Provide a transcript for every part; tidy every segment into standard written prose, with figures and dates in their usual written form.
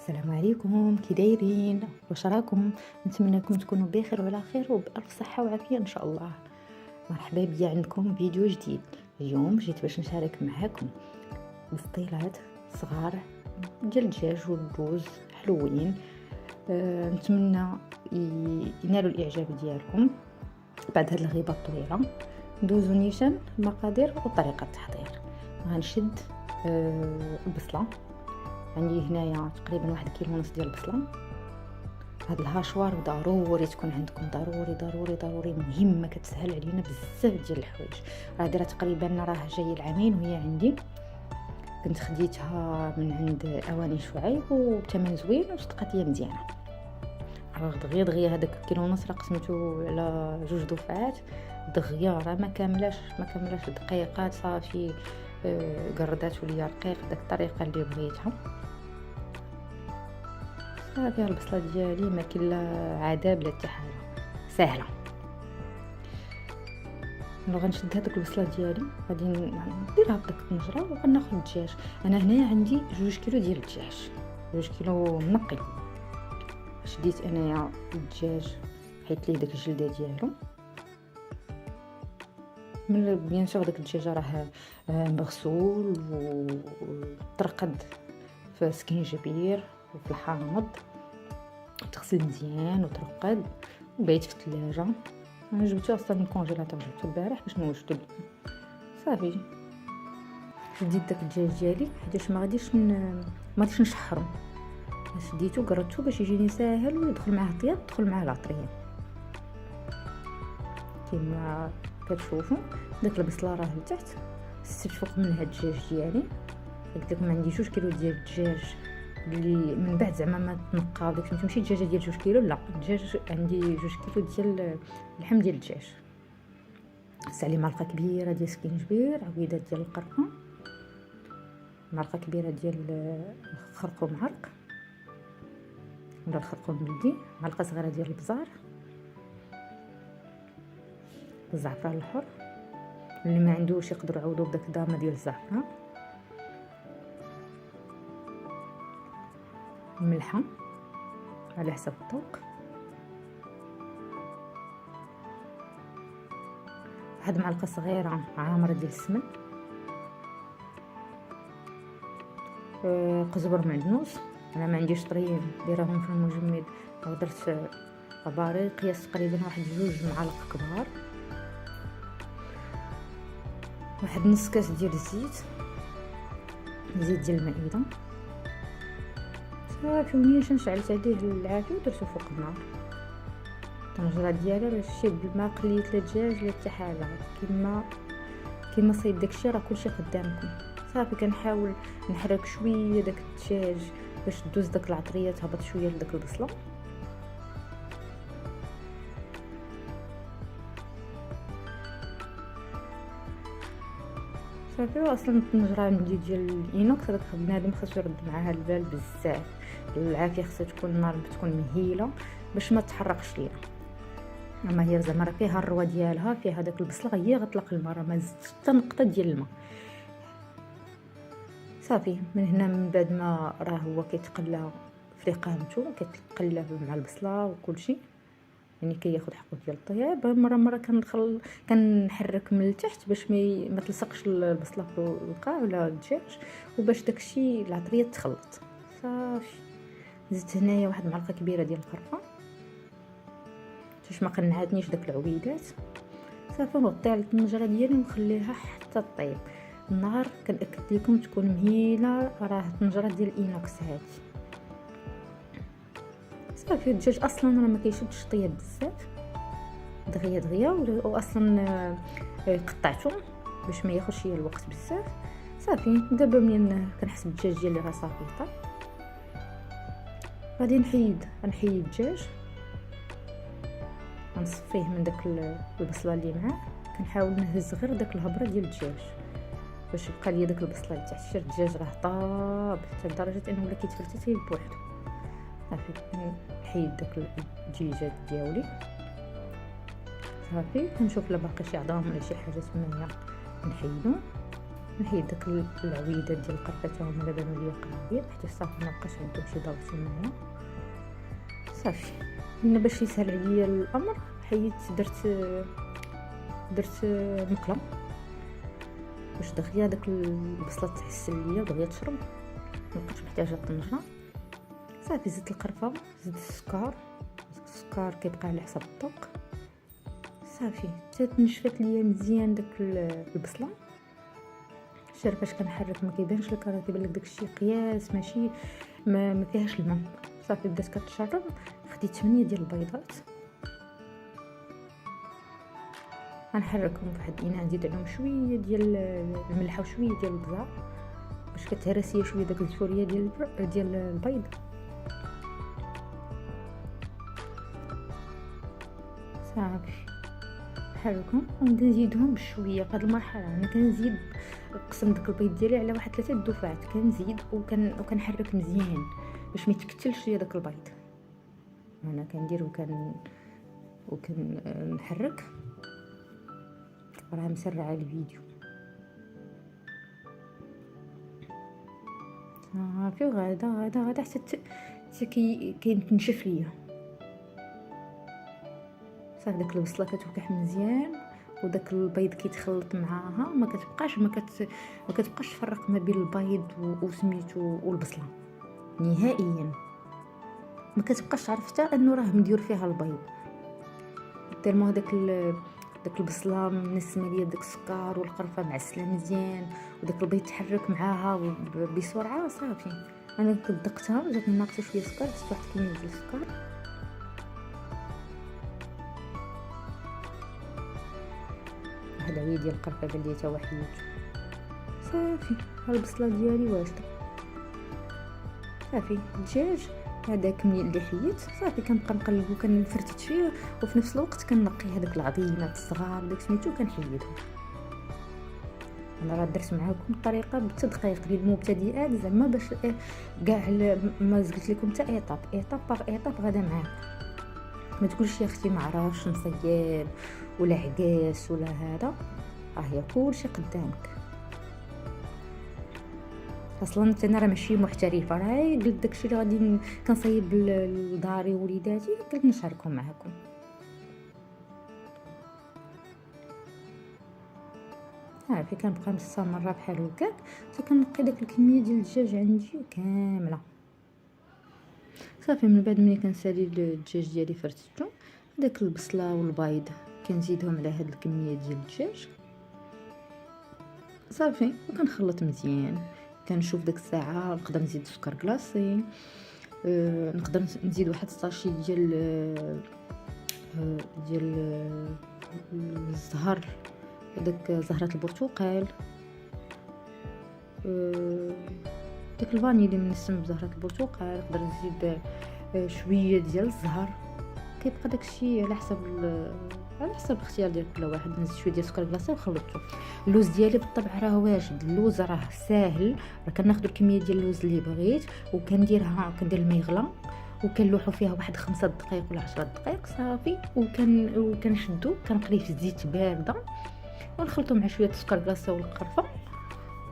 السلام عليكم، كي دايرين؟ واش راكم؟ نتمنى لكم تكونوا بخير وعلى خير وبألف صحة وعافية ان شاء الله. مرحبا بيا عندكم فيديو جديد. اليوم جيت باش نشارك معاكم بسطيلات صغار ديال الدجاج والدجوج حلوين. نتمنى ينالوا الاعجاب ديالكم. بعد هاد الغيبه الطويله ندوزو نيشان المقادير وطريقه التحضير. غنشد البصله، عندي هنايا تقريبا 1.5 كيلو ديال البصله. هاد الهاشوار ضروري تكون عندكم، ضروري مهمه، كتسهل علينا بزاف ديال الحوايج. راه تقريبا راه جاي العامين وهي عندي، كنت خديتها من عند اواني شعيب وثمن زوين وصدقات ليا مزيانه. راه دغيا هذاك كيلو ونص راه قسمته على 2 دفعات دغيا، راه ما كاملاش دقيقات صافي. قردات وليا رقيق داك الطريقه اللي بغيتها. صافي البصله ديالي ما كاين لا عذاب لا حتى حاجه، سهله. غنشد هذيك البصله ديالي غادي نديرها بداك الطنجره وغناخذ الدجاج. انا هنايا عندي 2 كيلو ديال الدجاج، 2 كيلو منقي. شديت انايا الدجاج حيت ليه داك الجلده ديالو. من بيان سور داك الدجاج راه مغسول وترقد في سكينجبير وفي الحامض، تغسل مزيان وترقد وبعيد في الثلاجه. انا جبته اصلا من الكونجيلاتور، جبته البارح باش نوجدو. صافي شديت داك الدجاج ديالي حيت ما غاديش نشحرو. شديتو قردتو باش يجيني ساهل ويدخل معاه الطياب، يدخل معاه العطريه. كما كتشوفوا داك البصله راه لتحت، سيت فوق منها الدجاج ديالي. قلت لكم عندي 2 كيلو ديال الدجاج اللي من بعد زعما ما تنقى داك ماشي الدجاجه ديال 2 كيلو، لا الدجاج عندي 2 كيلو ديال اللحم ديال الدجاج. عليه معلقه كبيره ديال سكينجبير، عويده ديال القرفه، معلقه كبيره ديال خرقوم عرق ولا الخرقوم بلدي، معلقه صغيره ديال البزار، الزعفران الحر اللي ما عندوش يقدروا يعوضوا بداك دامه ديال الزعفران، الملحه على حسب الذوق، واحد معلقه صغيره عامره ديال السمن، قزبر معدنوس. انا ما عنديش طريين دايرهم في المجمد، درت عباري قياس تقريبا واحد 2 معالق كبار، واحد نص كاس ديال الزيت ديال المائده. صافي ونيشان شعلت عليه العافيه ودرتو فوق النار. الطنجره ديالي راه شتي بالماء قليت لا الدجاج لا حتى حاجه، كيما صايب داكشي راه كلشي قدامكم. صافي كنحاول نحرك شويه داك الدجاج باش تدوز داك العطريه، تهبط شويه لداك البصله. صافي اصلا الطنجره عندي ديال الانوكس، هذاك بنادم خاصو يرد معاها البال بزاف. العافيه خاصها تكون النار تكون مهيله باش ما تحرقش لينا. اما هي زعما راه فيها الروه ديالها، فيها داك البصله هي غطلق الماء، ما زدتش حتى نقطه ديال الماء. صافي من هنا من بعد ما راه هو كيتقلى في قامته، كيتقلى مع البصله وكل شيء، يعني كياخذ حقه ديال الطياب. مره كنحرك من التحت باش ما تلصقش البصله في القاع ولا الدجاج، وباش داكشي العطريه تخلط. صافي زدت هنايا واحد معلقه كبيره ديال القرفه باش ما قنعتنيش داك العويدات. صافي نغطي على الطنجره ديالي ونخليها حتى طيب. النار كنأكد لكم تكون مهيله، راه الطنجره ديال الانوكس هادي. صافي الدجاج اصلا راه ما كيشدش طياب بزاف، دغيا واصلا قطعته باش ما ياخذش الوقت بزاف. صافي دابا منين كنحس الدجاج ديالي راه صافي طاب، غادي نحيد الدجاج، غنصفيه من داك البصله اللي معاه. كنحاول نهز غير داك الهبره ديال الدجاج باش يبقى ليا داك البصله لتحت. شي الدجاج راه طاب حتى لدرجه انه ولا كيتفلتت بوحدو. صافي نحيد داك الدجاجات ديالي. صافي كنشوف لا باقي شي عظام ولا شي حاجه تمايا نحيدو. نحيد داك العويدات ديال القرفه هما اللي بانوا ليا قراويين حتى صافي ما بقاش عندهم شي ضغط معايا. صافي هنا باش يسهل عليا الامر حيدت درت مقله باش دغيا داك البصله تحسن ليا ودغيا تشرب، مبقيتش محتاجه الطنجره. صافي زدت القرفه، زدت السكر كيبقى على حسب الذوق. صافي حتى تنشفت ليا مزيان داك البصله. شوف فاش كنحرك ما كيبانش لك، راه كيبان لك داكشي قياس ماشي ما فيهاش الماء. صافي بدات كتشرب، خديت 8 ديال البيضات غنحركهم بواحد الاناء، نزيد عليهم شويه ديال الملحه وشويه ديال البزار باش كتهرس ليا شويه داك الزفوريه ديال البيض. صافي نحركهم ونزيدهم بشويه. في هذه المرحله انا كنزيد نقسم داك البيض ديالي على واحد 3 دفعات، كنزيد وكنحرك مزيان باش ما يتكتلش ليا داك البيض. انا كندير نحرك، راه مسرعه الفيديو. صافي وغادا حتى كيتنشف ليا. صافي داك البصله كتوكح مزيان وداك البيض كيتخلط معاها، ما كتبقاش تفرق ما بين البيض وسميتو والبصله نهائيا. ما كتبقاش تعرف حتى انه راه مديور فيها البيض. تالمو داك البصله منسمه ليا داك السكر والقرفه معسله مزيان وداك البيض تحرك معاها بسرعه. صافي انا كدقتها، جات ناقصه شويه سكر، زدت واحد كميه ديال السكر. واحد عويه ديال القرفه بان ليا حتى واحد. صافي البصله ديالي واجده. صافي الدجاج هذا كمل اللي حيت. صافي كنبقى نقلب وكنفرتت فيه، وفي نفس الوقت كنقي هذاك العظيمات الصغار داك سميتو كنحيدهم. انا راه درت معاكم الطريقه بالتدقيق للمبتدئات زعما باش كاع ما قلت لكم حتى ايطاب باغ ايطاب غادا معاك. ما تقولش يا اختي ما عرفش نصيب ولا عكاس ولا هذا، هي كلشي قدامك. اصلا انا راه ماشي محترفه، راه قلت داكشي اللي غادي كنصايب لداري وليداتي قلت نشاركهم معكم. صافي كنبقى مستمره بحال هكاك حتى كنقي داك الكميه ديال الدجاج عندي كامله. صافي من بعد ملي كنسالي الدجاج ديالي فرتتو، داك البصله والبيض كنزيدهم على هاد الكميه ديال الدجاج. صافي وكنخلط مزيان. كنشوف داك الساعه نقدر نزيد سكر كلاصي، نقدر نزيد واحد الساشي ديال الزهر، داك زهره البرتقال، داك الفاني اللي منسم بزهره البرتقال. نقدر نزيد شويه ديال الزهر، كيبقى داكشي على حسب الاختيار ديال كل واحد. نزيد شويه ديال السكر كلاصي وخلطته. اللوز ديالي بالطبع راه واجد، اللوز راه ساهل، راه كناخذ الكميه ديال اللوز اللي بغيت كندير الماء يغلى وكنلوحو فيها واحد 5 دقائق ولا 10 دقائق. صافي وكنشدو كنقليه في الزيت بارده ونخلطو مع شويه السكر كلاصي والقرفه.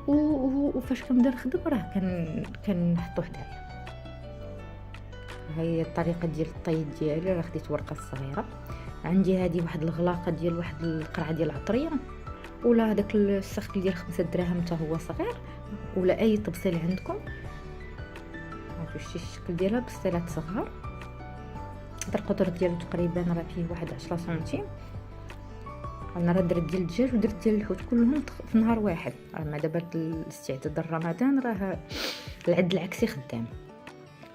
وفاش كنبدا نخدم راه كنحطو حدايا. هي الطريقه ديال الطيب ديالي. راه خديت ورقه صغيره عندي هذه، واحد الغلاقه ديال واحد القرعه ديال العطريه، ولا هذاك السخك ديال 5 دراهم حتى هو صغير، ولا اي طبسيل عندكم. عرفتوا شتي الشكل ديالها بسطيلات صغار. هذا القطر ديالو تقريبا راه فيه واحد 10 سنتيم. انا راه درت ديال الدجاج ودرت ديال الحوت كلهم في نهار واحد. مع دابا الاستعداد رمضان راه العد العكسي خدام.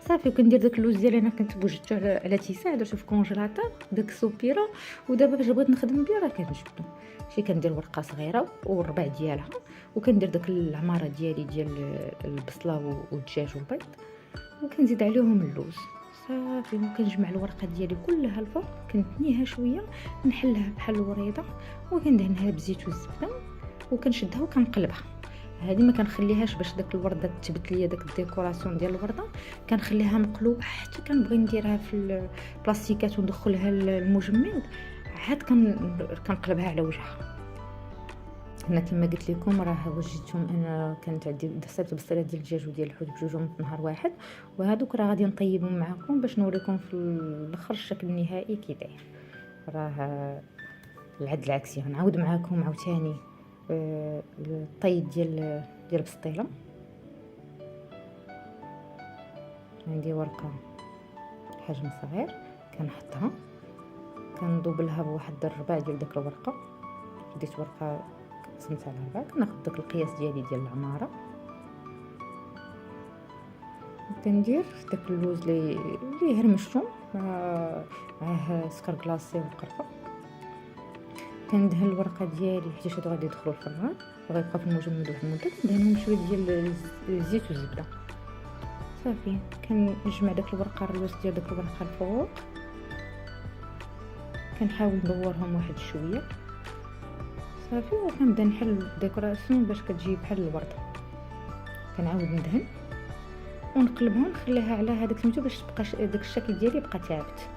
صافي وكندير داك اللوز ديالي انا كنت بوجدته على تيساع، درتو في كونجيلاتور داك السوبيرا، ودابا فاش بغيت نخدم بيه راه كنجبدو شي. كندير ورقه صغيره والربع ديالها، وكندير داك العماره ديالي ديال البصله والدجاج والبيض، وكنزيد عليهم اللوز. صافي وكنجمع الورقه ديالي كلها الفوق، كنتنيها شويه، نحلها بحال الوريضه وكندهنها بزيت والزبده وكنشدها وكنقلبها. هذه ما كنخليهاش باش داك الورده تثبت ليا داك الديكوراسيون ديال الورده، كنخليها مقلوبه حتى كنبغي نديرها في البلاستيكات وندخلها المجمد، عاد كنقلبها على وجهها. هنا كما قلت لكم راه وجدتهم. انا كانت عندي دسات بصيله ديال الدجاج وديال الحوت بجوجهم في نهار واحد، وهذوك راه غادي نطيبهم معكم باش نوريكم في الاخر الشكل النهائي كي داير. راه العد العكسي غنعاود معكم عاوتاني الطيب ديال البسطيله. عندي ورقه حجم صغير كنحطها، كندوبلها بواحد الربع ديال داك الورقه. خديت ورقه قسمتها على ربع، كناخذ داك القياس ديالي ديال العماره، كندير داك اللوز اللي هرمشتو معاه سكر كلاصي وقرفه. كندهن الورقه ديالي حيت هادو غادي يدخلوا الفران وغيبقاو في المجمد واحد المده. كندهنهم شويه ديال الزيت والزبده صافي. كنجمع داك الورقه اللوز ديال داك الورقه الفوق، كنحاول ندورهم واحد شويه صافي، وكنبدا نحل الديكوراسيون باش كتجي بحال الورده. كنعاود ندهن ونقلبها نخليها على هذاك سميتو باش تبقى داك الشكل ديالي يبقى ثابت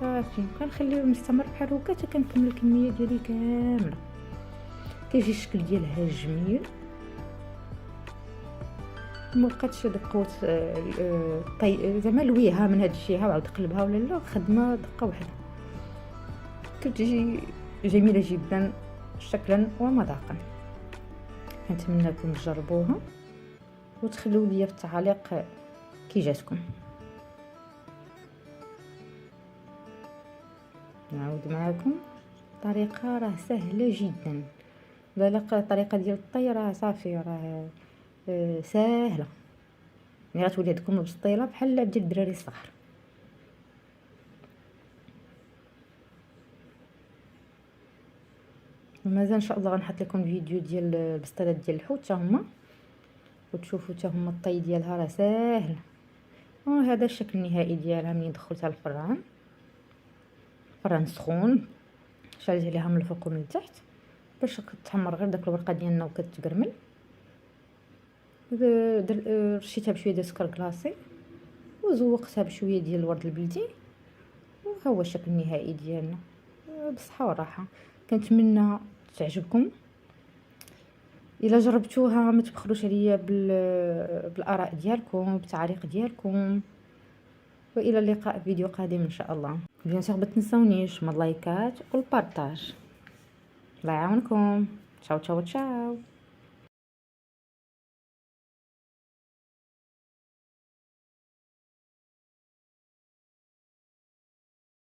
صافي. كنخليه مستمر بحال هكا حتى كنكمل الكميه ديالي كامله. كيجي الشكل ديالها جميل، مبقاتش هاد قوه زعما لويها من هاد الشيء وعاود قلبها ولا لا، خدمه دقه واحده كتجي جميله جدا شكلا ومذاقا. كنتمنىكم تجربوها وتخلوا لي في التعاليق كي جاتكم. نعاود معكم طريقه راه سهله جدا. لا الطريقه ديال الطي راه صافي راه ساهله، يعني غتولي عندكم البسطيله بحال اللعب ديال الدراري الصغار. ومازال ان شاء الله غنحط لكم فيديو ديال البسطيلات ديال الحوت حتى هما، وتشوفوا حتى هما الطي ديالها راه ساهل. وهذا الشكل النهائي ديالها ملي دخلتها الفران. الفران سخون، شعلت عليها من الفوق ومن التحت باش كتحمر غير داك الورقه ديالنا وكتقرمل. رشيتها بشويه ديال السكر كلاصي وزوقتها بشويه ديال الورد البلدي، وها هو الشكل النهائي ديالنا بالصحه والراحه. كنتمنى تعجبكم. الا جربتوها ما تبخلوش عليا بالاراء ديالكم بالتعليق ديالكم، والى اللقاء في فيديو قادم ان شاء الله. بيان سور ما تنسونيش من اللايكات والبارطاج. الله يعاونكم. تشاو تشاو تشاو.